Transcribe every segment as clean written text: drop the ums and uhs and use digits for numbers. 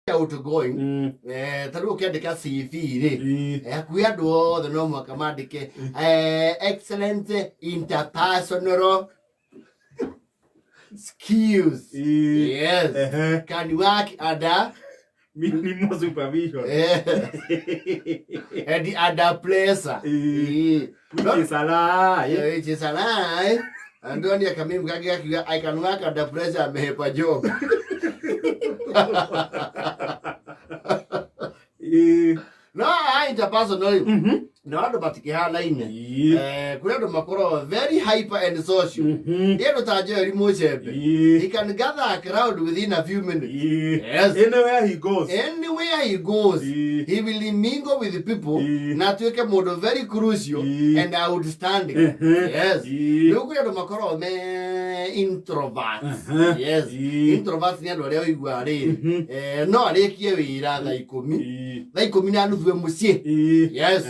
outgoing taru ukiandika CV ri akuya andu othe no mwaka mandike excellent interpersonal skills. Yes. Can you work under minimal supervision and under pressure. Which is a lie. Which is a lie. And don't you come in, I can work under pressure and make a job. No, I interpersonal. No, but line. Makoro very hyper and social. He can gather a crowd within a few minutes. Yes. Anywhere he goes. Anywhere he goes, he will mingle with the people. Not take a mode very crucial and outstanding. Yes. Look at Makoro introverts. Yes. Introverts near whatever you are. No, they care like me. Like me. Yes.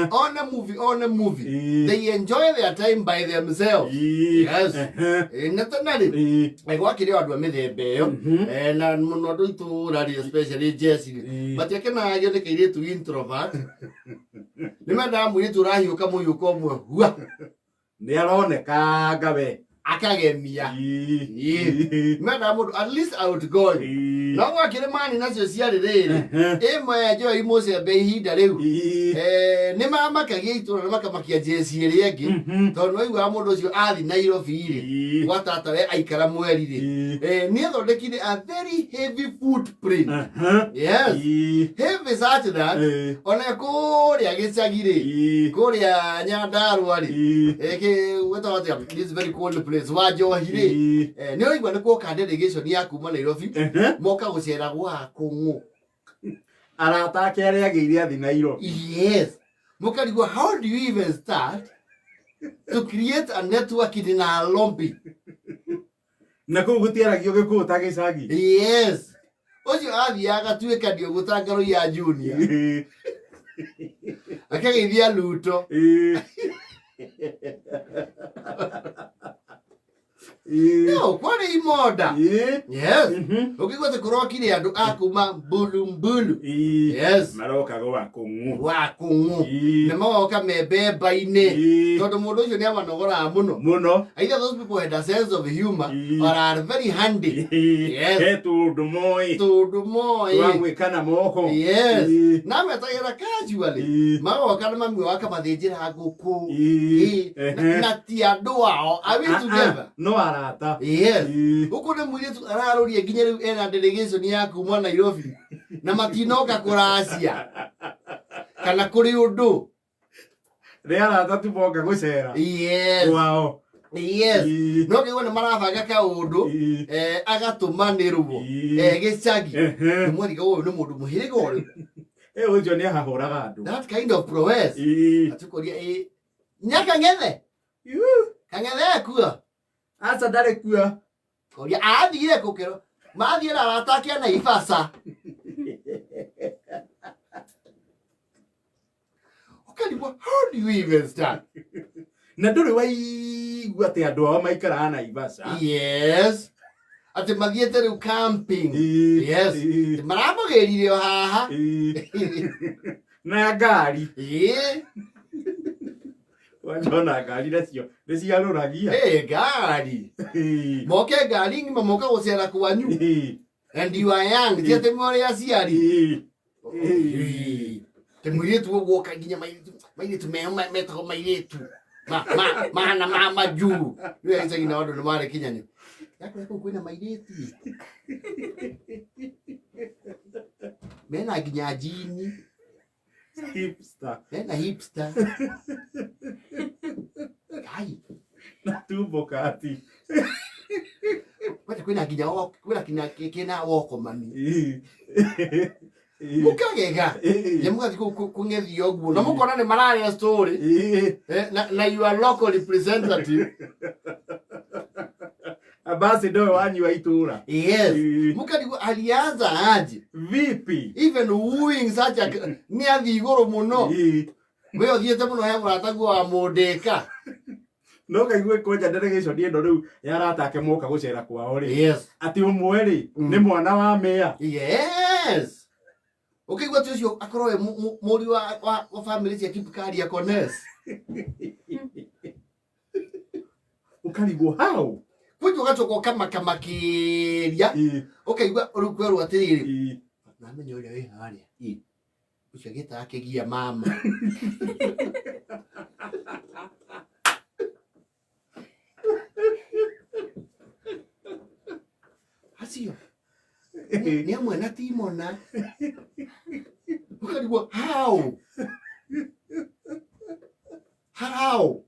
On a movie. They enjoy their time by themselves. Yes. Nothing. Like what you do with the bear. And I'm not doing to especially Jesse. But you can get to introvert. The madam we need to run you come. They are on a cagabe. Academia. Madam, at least outgoing. No work in the man in us here today. My joy most a bay he that Nema Macagi to Macamakia Jesse again. Don't know you are more those you are the Nairobi. What at I can wear it. Near the lake a very heavy footprint. Yes. Heavy such that on a Korea against Agiri. Korea Nyadaru. What about this very cold place? Wajo hire no you want to go delegation ya kuma Nairobi moka gucera gwa kungu arata kere agiria thi Nairobi. Yes. Moka digo, how do you even start to create a network in a lobby? Na ko gutiara gyo ko ta gicagi. Yes. Ojo athiaga tuika dio gutangaro ya junior. Akageithia luto. No, what are you more than? Yes. Okay, got the crocodile and akuma bulu. Yes. Maroka go wakungu. Wakungu. The Maroka may bear by name. So the Modo never know Muno. Either those people had a sense of humor or are very handy. Yes. To the moi. To the moi. We can moko. Yes. Now I tell casually. Maroka Mamaka, they did have go cool. Natia doa. Are we together? No arata. Yes. Uko na mwile tu araro ya ginyeru ena delegation yaku mwa Nairobi. Na matinoka kura Asia. Kana kuri udu. Re arata tu boka gucera. Yes. Wow. Yes. No ke wona marabaga ka udu agatuma Nairobi. Gicagi. Mwari ka uyu no mundu muhire gore. Ujo ni hahuraga andu. That kind of prowess. Atukoria nyaka ng'ethe. Kang'ethe kuo. Asa dare kuo. Koria athire kukero. Mathire arata kia na Ifasa. Okay, how do you even start? Na nduri waigua ati andu ao maikara na Ifasa. Yes. Ati mathiete riu camping. Yes. Maramogerire haha. Na ngari. Wajona ngari nacio niciaruragia. Ngari. Moke ngari ngima moka gucera kwanyu. And you are young. Tiate mwore aciari. Temuritu woka ginya mairetu metago mairetu. Mana mama juu. Yeye ngi na odo mare kinyanyo. Yako kwina mairetu. Mena ginya jini. Hipster. Mena hipster. Ai. Na tubo kati. Kwani kwina ginya woko, kwina kina woko mani. Mukagega. Yamuka kungethi ogwo. Na mukona ne malaria story. Na you are local representative. Ambassador wanyu wa itura. Yes. Mukadi alianza aje? Vipi? Even wooing such a ni athi iguru muno. We othiete muno he muratagu wa mudeka. No kaigwe koja delegation die ndo riu yarata ake moka gucera kwao ri. Yes. Ati umwe ri ni mwana wa mea. Yes. Yes. Okay, what is your akoro mori wa family ya kipikari ya Conness? Ukarigwo how? Kujo gachoko kama kiria. Okay, gwa urukweru atiriri. Na menyo ule we haria. Ucio gita akigia mama. Hasio. Ni amwe na timona. Ukarigwo how? How?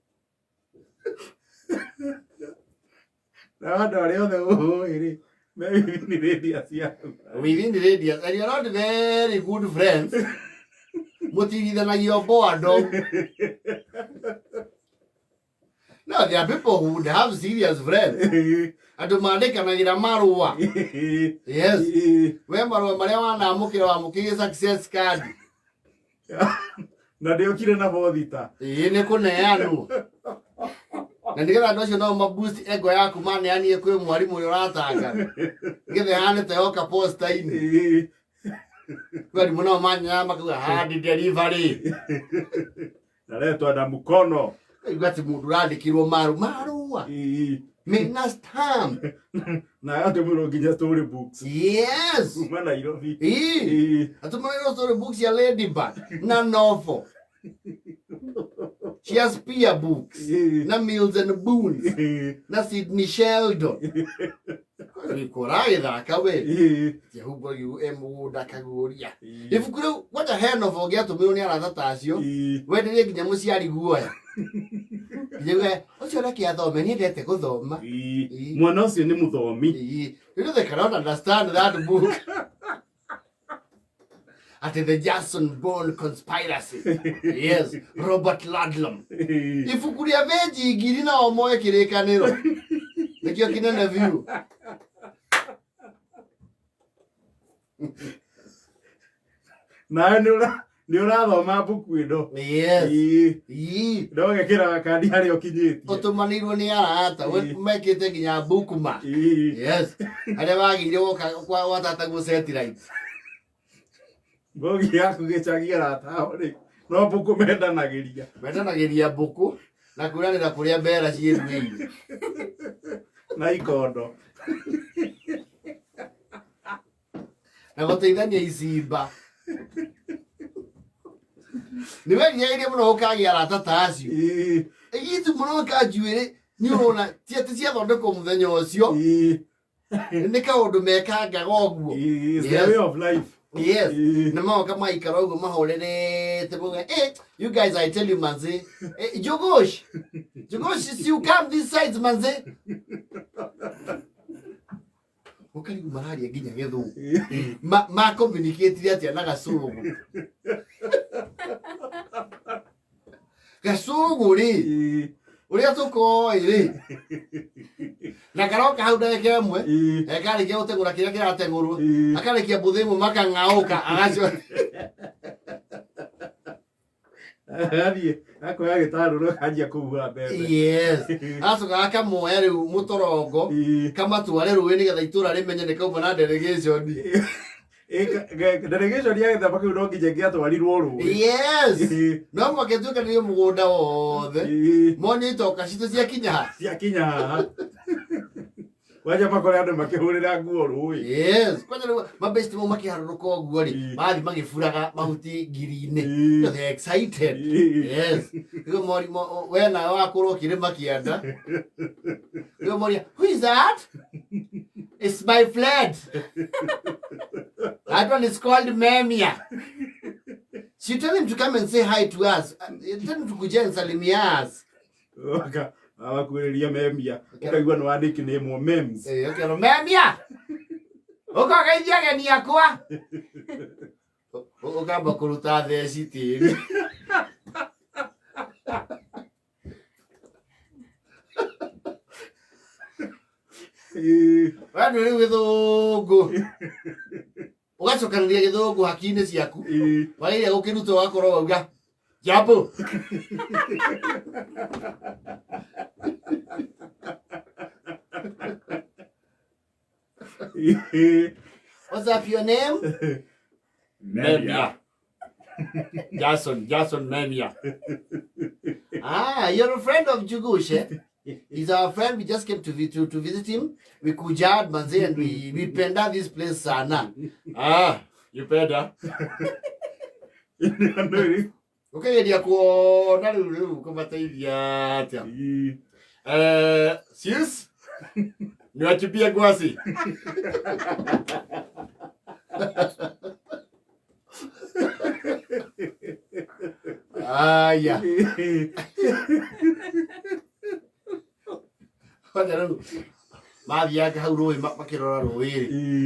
Na wanda wale othe iri maybe ni radius ya. Within the radius, and you're not very good friends. Mutirithanagia boado. No, there are people who would have serious friends. Andumandikanagira marua. Yes. We marua maria wanamukira wamukire success card. Na ndio kile na bothita. Ni kuneanu. Na ndigetha andu acio no maboost ego yaku maneanie kwi mwarimu uria uratanga. Ngethe hane te oka posta-ini. Mwarimu no manya makuga hard delivery. Na leto na mukono. Igati mundu randikirwo marua. Mena stamp. Na ate muro nginya story books. Yes. Kuma Nairobi. Atumana story books ya Ladybug na novel. She has peer books. Na Mills and Boons. Na Sydney Sheldon. Koraitha kawe. Jehugo emu dakaguria. Ifukuru what the hell of forget to me ni arata tacio. We ndire nginya muciari guoya. Yewe ocio reke athome ni ndete guthoma. Mwana ucio ni muthomi. They cannot understand that book. At the Jackson Bone conspiracy. Yes, Robert Ludlum. Ifukuria veji igiri na omoe kirikaniro. Nikio kinene view. Na ni urathoma buku indo. Yes. Ndo gekira kandi hari okinyiti. Otumanirwo ni arata, we mekite nginya bookmark. Yes. Aria bagire kwa watata go satellite. Bogi yaku gicagi arata ori. No buku mendanagiria. Mendanagiria buku na kuranira kuria mbera ciĩruĩire. Na ikondo. Na guteithania icimba. Ni weria iria muno ukagia arata tacio. Igitu muno kanjuire ni urona tiati cia thondeko muthenya ucio. Ni kaundu mekanga goguo. Is the way of life. Yes. Na maoka maikara uguo mahorerete buga. You guys, I tell you manze. Jogosh. Jogosh, you come this side manze. Ukari kumararia nginya gethu. Ma communicate atia na gasugu. Gasugu ri. Uria tukoi ri. Na karoka hau ndeke amwe. Ekarikia gutengura kiria kiratengurwo. Akarikia mbuthi makang'auka agacio. Akoya gitaruru kanjia kuhuha mbembe. Yes. Acoka akamoya riu mutorongo kamatware ruwe ni getha itura rimenye ni kauma na delegation. Delegation ya githaba kiu no nginya ngiatwarirwo ruwe. Yes. No mwaketuka ni mugunda wothe. Moni toka citu cia kinya. Cia kinya haha. Waja makore andu makihurira nguo ruwe. Yes. Kwanja mabesti mo makiharuruka nguo ri. Bathi magifuraga mahuti ngiri-ini. They excited. Yes. Kigo mori we na wakuru kirima kianda. Kigo mori, who is that? It's my friend. That one is called Memia. So you tell him to come and say hi to us. Tell him to kuja and salimia us. Okay. Awakureria Memia. Ukaigua no andiki name mo memes. Okay, no Memia. Uko kaijia gani yakwa? Ukamba kuruta theci tiri. Wanu riu githungu. Ugacokanĩria githungu haki-inĩ ciaku. Wairia gukirutwo wakorwo wauga jambo. What's up your name? Memia. Jason Memia. You're a friend of Jugush, eh? He's our friend. We just came to visit him. We kujad manze and we penda this place sana. You penda. Okay, dia ko na lulu ko mataidia tia. Sis? Ni wachipia gwasi. Yeah. Mathia hau rũĩ makĩrora rũĩ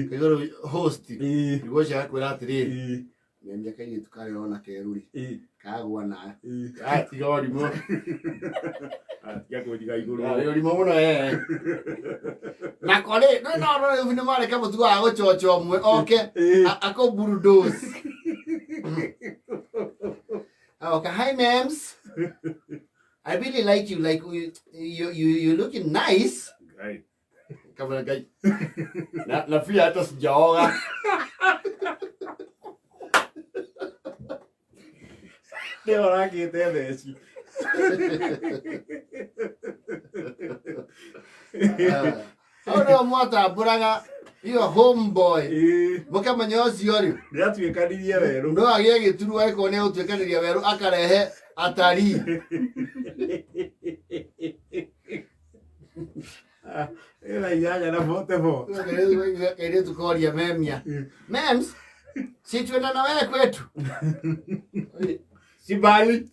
kaigũrũ host niguo cia kwĩra atĩrĩrĩ nyamia kairĩtu karĩ ona kerũ rĩ kagwa na tiga ũrimũ kũnjiga igũrũ ũrimũ mũno na kũrĩ no nĩ mareka mũtugo wa gũcoca ũmwe oke ako bulldoze. Okay, hi ma'ams. I really like you. Like you looking nice. Right. Come on, guy. Na fia hata sijaoga. Ndio rakite theci. No mwata buraga you a homeboy. Muka manyozi yori. Ndia tuikanirie weru. No agie gituru aiko ne utuikanirie weru akarehe atari. Era yaya na vote vo. Kaire tukoria memia. Mems, si tuenda na wewe kwetu. Si bali.